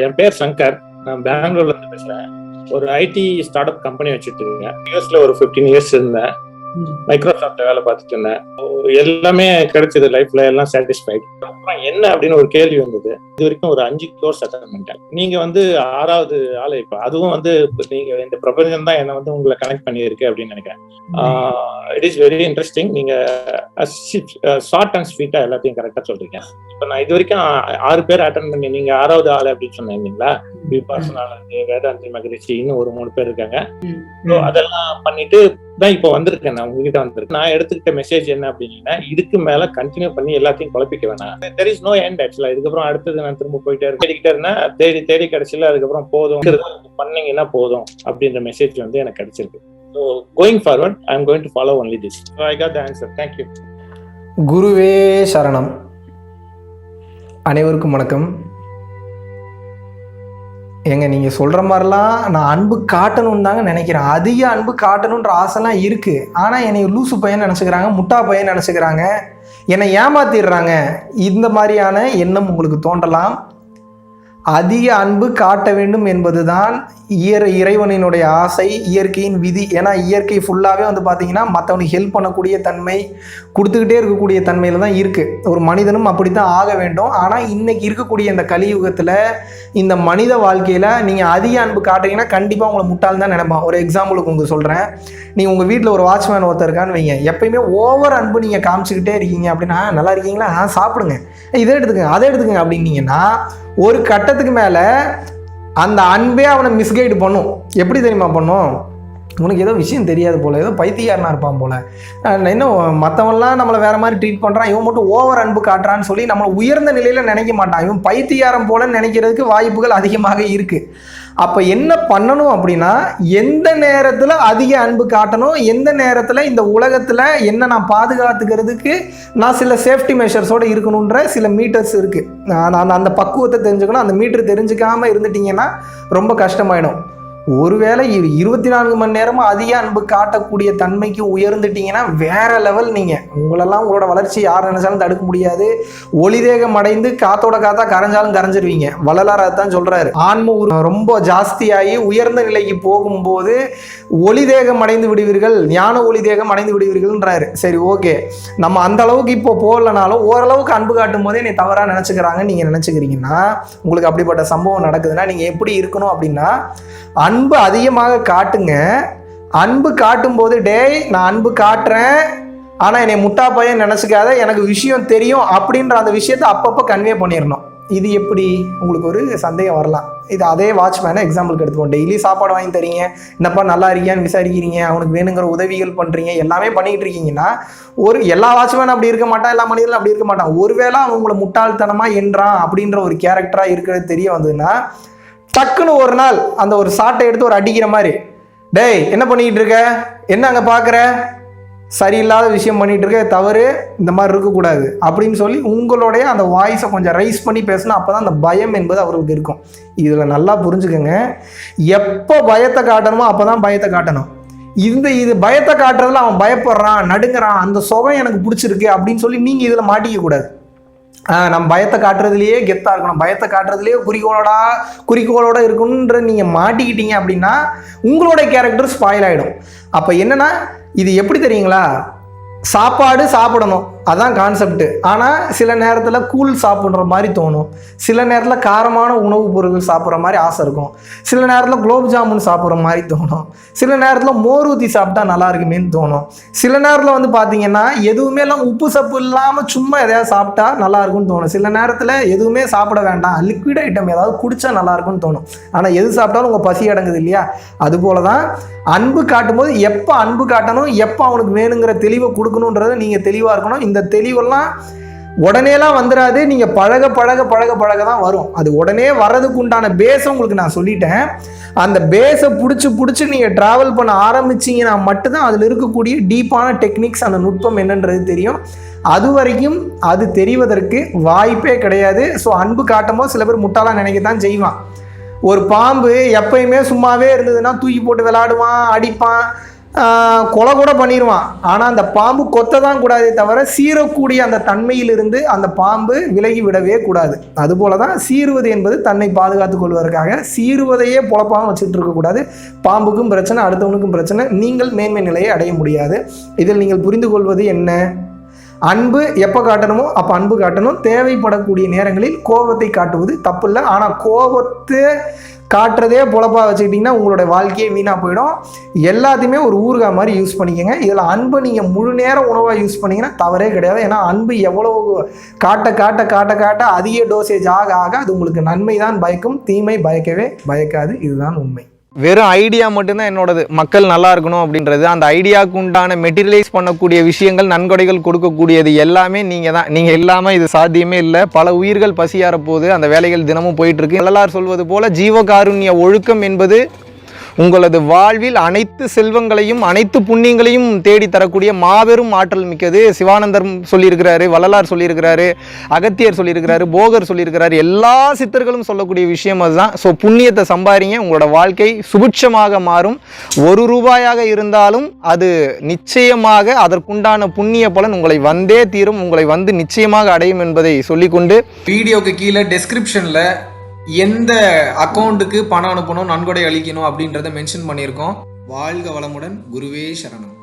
என் பேர் சங்கர். நான் பெங்களூர்ல இருந்து பேசுறேன். ஒரு ஐடி ஸ்டார்ட் அப் கம்பெனி வச்சுட்டு இருக்கேன். யூஎஸ்ல ஒரு 15 இயர்ஸ் இருந்தேன். மைக்ரோசாஃப்ட்ல வேலை பார்த்துட்டு இருந்தேன். எல்லாமே கிடைச்சது லைஃப்ல, எல்லாம் சாட்டிஸ்ஃபைட். அப்புறம் என்ன அப்படின்னு ஒரு கேள்வி வந்தது. இது வரைக்கும் ஒரு 5 கோர்ஸ் அட்டன் பண்ணிட்டேன். நீங்க 6வது ஆளு. இப்ப அதுவும் நீங்க இந்த பிரபஞ்சம் தான் என்ன உங்களை கனெக்ட் பண்ணியிருக்கு அப்படின்னு நினைக்கிறேன். It is very interesting. நீங்க ஷார்ட் அண்ட் ஸ்வீட்டா எல்லாத்தையும் கரெக்டா சொல்றீங்க. இப்ப நான் இது வரைக்கும் 6 பேர் அட்டன் பண்ணி, நீங்க 6வது ஆளு அப்படின்னு சொன்னீங்களா? வேதாந்தி மகரிஷி, இன்னும் ஒரு 3 பேர் இருக்காங்க. அதெல்லாம் பண்ணிட்டு தான் இப்போ வந்திருக்கேன். நான் உங்ககிட்ட வந்திருக்கேன். நான் எடுத்துக்கிட்ட மெசேஜ் என்ன அப்படின்னா, இதுக்கு மேல கண்டினியூ பண்ணி எல்லாத்தையும் குழப்பிக்க வேணாம். தெர் இஸ் நோ எண்ட் ஆக்சுவலா. இதுக்கப்புறம் அடுத்தது நான் திரும்ப போயிட்டே தேடிக்கிட்டே இருந்தேன். தேடி கிடைச்சல அதுக்கப்புறம் போதும் பண்ணீங்கன்னா போதும் அப்படின்ற மெசேஜ் எனக்கு கிடைச்சிருக்கு. So going forward, I am going to follow only this. So I got the answer. Thank you. குருவே சரணம். அனைவருக்கும் வணக்கம். ஏங்க நீங்கள் சொல்கிற மாதிரிலாம் நான் அன்பு காட்டணும்னு தாங்க நினைக்கிறேன். அதிக அன்பு காட்டணுன்ற ஆசைலாம் இருக்குது. ஆனால் என்னை லூசு பையன் நினச்சிக்கிறாங்க, முட்டா பையன் நினச்சிக்கிறாங்க, என்னை ஏமாத்திடுறாங்க. இந்த மாதிரியான எண்ணம் உங்களுக்கு தோன்றலாம். அதிக அன்பு காட்ட வேண்டும் என்பது தான் இறைவனினுடைய ஆசை, இயற்கையின் விதி. ஏன்னா இயற்கை ஃபுல்லாகவே பார்த்தீங்கன்னா மற்றவனுக்கு ஹெல்ப் பண்ணக்கூடிய தன்மை, கொடுத்துக்கிட்டே இருக்கக்கூடிய தன்மையில் தான் இருக்குது. ஒரு மனிதனும் அப்படி தான் ஆக வேண்டும். ஆனால் இன்றைக்கி இருக்கக்கூடிய இந்த கலியுகத்தில், இந்த மனித வாழ்க்கையில் நீங்கள் அதிக அன்பு காட்டுறீங்கன்னா கண்டிப்பாக உங்களை முட்டாள் தான் நினைப்பான். ஒரு எக்ஸாம்பிளுக்கு உங்களுக்கு சொல்கிறேன். நீங்கள் உங்கள் வீட்டில் ஒரு வாட்ச்மேன் ஒருத்தர் இருக்கான்னு வைங்க. எப்பயுமே ஓவர் அன்பு நீங்கள் காமிச்சிக்கிட்டே இருக்கீங்க அப்படின்னா, நல்லா இருக்கீங்களா, சாப்பிடுங்க, இதை எடுத்துக்கங்க, அதை எடுத்துக்கங்க அப்படின்னீங்கன்னா ஒரு கட்டத்துக்கு மேலே அந்த அன்பே அவனை மிஸ்கைடு பண்ணும். எப்படி தெரியுமா பண்ணும்? உனக்கு ஏதோ விஷயம் தெரியாது போல், ஏதோ பைத்தியாரனா இருப்பான் போல், இன்னும் மற்றவன்லாம் நம்மளை வேறு மாதிரி ட்ரீட் பண்ணுறான், இவன் மட்டும் ஓவர் அன்பு காட்டுறான்னு சொல்லி நம்மளை உயர்ந்த நிலையில் நினைக்க மாட்டான். இவன் பைத்தியாரம் போல நினைக்கிறதுக்கு வாய்ப்புகள் அதிகமாக இருக்குது. அப்போ என்ன பண்ணணும் அப்படின்னா, எந்த நேரத்தில் அதிக அன்பு காட்டணும், எந்த நேரத்தில் இந்த உலகத்தில் என்ன நான் பாதுகாத்துக்கிறதுக்கு நான் சில சேஃப்டி மெஷர்ஸோடு இருக்கணுன்ற சில மீட்டர்ஸ் இருக்குது. நான் அந்த பக்குவத்தை தெரிஞ்சுக்கணும். அந்த மீட்டர் தெரிஞ்சுக்காமல் இருந்துட்டிங்கன்னா ரொம்ப கஷ்டமாயிடும். ஒருவேளை 24 மணி நேரமும் அதிக அன்பு காட்டக்கூடிய தன்மைக்கு உயர்ந்துட்டீங்கன்னா வேற லெவல். நீங்கள் உங்களோட வளர்ச்சி யார் நினைச்சாலும் தடுக்க முடியாது. ஒளிதேகம் அடைந்து காத்தோட காத்தா கரைஞ்சாலும் கரைஞ்சிருவீங்க. வள்ளலார் அதுதான் சொல்றாரு. ஆன்ம ரொம்ப ஜாஸ்தியாகி உயர்ந்த நிலைக்கு போகும்போது ஒளிதேகம் அடைந்து விடுவீர்கள், ஞான ஒளிதேகம் அடைந்து விடுவீர்கள்ன்றாரு. சரி, ஓகே, நம்ம அந்த அளவுக்கு இப்போ போகலனாலும் ஓரளவுக்கு அன்பு காட்டும் போதே நீ தவறாக நினச்சிக்கிறாங்க நீங்கள் நினச்சிக்கிறீங்கன்னா, உங்களுக்கு அப்படிப்பட்ட சம்பவம் நடக்குதுன்னா நீங்கள் எப்படி இருக்கணும் அப்படின்னா, அன்பு அதிகமாக காட்டுங்க. அன்பு காட்டும் போது, டேய் நான் அன்பு காட்டுறேன், ஆனால் என்னை முட்டா பையன் நினச்சிக்காத, எனக்கு விஷயம் தெரியும் அப்படின்ற அந்த விஷயத்தை அப்பப்போ கன்வே பண்ணிடணும். இது எப்படி? உங்களுக்கு ஒரு சந்தேகம் வரலாம். இது அதே வாட்ச்மேனை எக்ஸாம்பிளுக்கு எடுத்துக்கோம். டெய்லி சாப்பாடு வாங்கி தரீங்க, என்னப்பா நல்லா இருக்கியான்னு விசாரிக்கிறீங்க, அவனுக்கு வேணுங்கிற உதவிகள் பண்ணுறீங்க, எல்லாமே பண்ணிக்கிட்டு இருக்கீங்கன்னா, எல்லா வாட்ச்மேனும் அப்படி இருக்க மாட்டான், எல்லா மனிதர்களும் அப்படி இருக்க மாட்டான். ஒருவேளை அவங்கள முட்டாள்தனமாக என்றான் அப்படின்ற ஒரு கேரக்டராக இருக்கிறது தெரிய வந்ததுன்னா, டக்குன்னு ஒரு நாள் அந்த ஒரு சாட்டை எடுத்து ஒரு அடிக்கிற மாதிரி, டேய் என்ன பண்ணிக்கிட்டு இருக்க, என்ன அங்கே பார்க்குற, சரியில்லாத விஷயம் பண்ணிகிட்டு இருக்க, தவறு, இந்த மாதிரி இருக்கக்கூடாது அப்படின்னு சொல்லி உங்களுடைய அந்த வாய்ஸை கொஞ்சம் ரைஸ் பண்ணி பேசணும். அப்போ தான் அந்த பயம் என்பது அவர்களுக்கு இருக்கும். இதில் நல்லா புரிஞ்சுக்கோங்க. எப்போ பயத்தை காட்டணுமோ அப்போ தான் பயத்தை காட்டணும். இது பயத்தை காட்டுறதுல அவன் பயப்படுறான், நடுங்கிறான், அந்த சுகம் எனக்கு பிடிச்சிருக்கு அப்படின்னு சொல்லி நீங்கள் இதில் மாட்டிக்க கூடாது. நம்ம பயத்தை காட்டுறதுலேயே கெத்தாக இருக்கணும், பயத்தை காட்டுறதுலேயே குறிக்கோளோட இருக்கணுன்ற நீங்கள் மாட்டிக்கிட்டீங்க அப்படின்னா உங்களுடைய கேரக்டர் ஸ்பாயில் ஆகிடும். அப்போ என்னென்னா, இது எப்படி தெரியுங்களா, சாப்பாடு சாப்பிடணும், அதான் கான்செப்ட். ஆனால் சில நேரத்தில் கூழ் சாப்பிட்ற மாதிரி தோணும், சில நேரத்தில் காரமான உணவுப் பொருட்கள் சாப்பிட்ற மாதிரி ஆசை இருக்கும், சில நேரத்தில் குலோப் ஜாமுன் சாப்பிட்ற மாதிரி தோணும், சில நேரத்தில் மோர் ஊற்றி சாப்பிட்டா நல்லா இருக்குமேன்னு தோணும், சில நேரத்தில் பார்த்தீங்கன்னா எதுவுமே எல்லாம் உப்பு சப்பு இல்லாமல் சும்மா எதையாவது சாப்பிட்டா நல்லா இருக்குன்னு தோணும், சில நேரத்தில் எதுவுமே சாப்பிட வேண்டாம், லிக்விட் ஐட்டம் ஏதாவது குடித்தா நல்லா இருக்குன்னு தோணும். ஆனால் எது சாப்பிட்டாலும் உங்கள் பசி அடங்குது இல்லையா? அதுபோல தான் அன்பு காட்டும்போது எப்போ அன்பு காட்டணும், எப்போ அவனுக்கு வேணுங்கிற தெளிவை கொடுக்கணுன்றது நீங்கள் தெளிவாக இருக்கணும். இந்த தெளிவெல்லாம் உடனேலாம் வந்துடாது. நீங்கள் பழக பழக பழக பழக தான் வரும். அது உடனே வர்றதுக்கு உண்டான பேஸை உங்களுக்கு நான் சொல்லிட்டேன். அந்த பேஸை பிடிச்சி நீங்கள் ட்ராவல் பண்ண ஆரம்பிச்சிங்கன்னா மட்டும்தான் அதில் இருக்கக்கூடிய டீப்பான டெக்னிக்ஸ், அந்த நுட்பம் என்னன்றது தெரியும். அது வரைக்கும் அது தெரிவதற்கு வாய்ப்பே கிடையாது. ஸோ அன்பு காட்டும் போது சில பேர் முட்டாளாக நினைக்கத்தான் செய்வான். ஒரு பாம்பு எப்பயுமே சும்மாவே இருந்ததுன்னா தூக்கி போட்டு விளையாடுவான், அடிப்பான், கொலை கூட பண்ணிடுவான். ஆனால் அந்த பாம்பு கொத்த தான் கூடாதே தவிர சீரக்கூடிய அந்த தன்மையிலிருந்து அந்த பாம்பு விலகி விடவே கூடாது. அதுபோல தான் சீறுவது என்பது தன்னை பாதுகாத்துக் கொள்வதற்காக சீறுவதையே பொழப்பாக வச்சுட்டு இருக்கக்கூடாது. பாம்புக்கும் பிரச்சனை, அடுத்தவனுக்கும் பிரச்சனை, நீங்கள் மேன்மை நிலையை அடைய முடியாது. இதில் நீங்கள் புரிந்து கொள்வது என்ன? அன்பு எப்போ காட்டணுமோ அப்போ அன்பு காட்டணும். தேவைப்படக்கூடிய நேரங்களில் கோபத்தை காட்டுவது தப்பு இல்லை. ஆனால் கோபத்தை காட்டுறதே பொழப்பாக வச்சுக்கிட்டிங்கன்னா உங்களோட வாழ்க்கையே வீணாக போயிடும். எல்லாத்தையுமே ஒரு ஊறுகாய் மாதிரி யூஸ் பண்ணிக்கோங்க. இதில் அன்பை நீங்கள் முழு நேரம் உணவாக யூஸ் பண்ணிங்கன்னா தவறே கிடையாது. ஏன்னா அன்பு எவ்வளோ காட்ட காட்ட காட்ட காட்ட அதிக டோசேஜ் ஆக ஆக அது உங்களுக்கு நன்மை தான் பயக்கும், தீமை பயக்கவே பயக்காது. இதுதான் உண்மை. வெறும் ஐடியா மட்டும்தான் என்னோடது, மக்கள் நல்லா இருக்கணும் அப்படின்றது. அந்த ஐடியாவுக்கு உண்டான மெட்டீரியலைஸ் பண்ணக்கூடிய விஷயங்கள், நன்கொடைகள் கொடுக்கக்கூடியது எல்லாமே நீங்கள் தான். நீங்கள் இல்லாமல் இது சாத்தியமே இல்லை. பல உயிர்கள் பசியார போது அந்த வேலைகள் தினமும் போயிட்டுருக்கு. வள்ளலார் சொல்வது போல ஜீவகாருண்ய ஒழுக்கம் என்பது உங்களது வாழ்வில் அனைத்து செல்வங்களையும் அனைத்து புண்ணியங்களையும் தேடி தரக்கூடிய மாபெரும் ஆற்றல் மிக்கது. சிவானந்தர் சொல்லியிருக்கிறாரு, வள்ளலார் சொல்லியிருக்கிறாரு, அகத்தியர் சொல்லியிருக்கிறாரு, போகர் சொல்லியிருக்கிறாரு. எல்லா சித்தர்களும் சொல்லக்கூடிய விஷயம் அதுதான். ஸோ புண்ணியத்தை சம்பாதிங்க, உங்களோட வாழ்க்கை சுபிட்சமாக மாறும். ₹1 இருந்தாலும் அது நிச்சயமாக அதற்குண்டான புண்ணிய பலன் உங்களை வந்தே தீரும், உங்களை வந்து நிச்சயமாக அடையும் என்பதை சொல்லிக்கொண்டு வீடியோக்கு கீழே டெஸ்கிரிப்ஷனில் எந்த அக்கௌண்ட்டுக்கு பணம் அனுப்பணும், நன்கொடை அளிக்கணும் அப்படின்றத மென்ஷன் பண்ணியிருக்கோம். வாழ்க வளமுடன். குருவே சரணம்.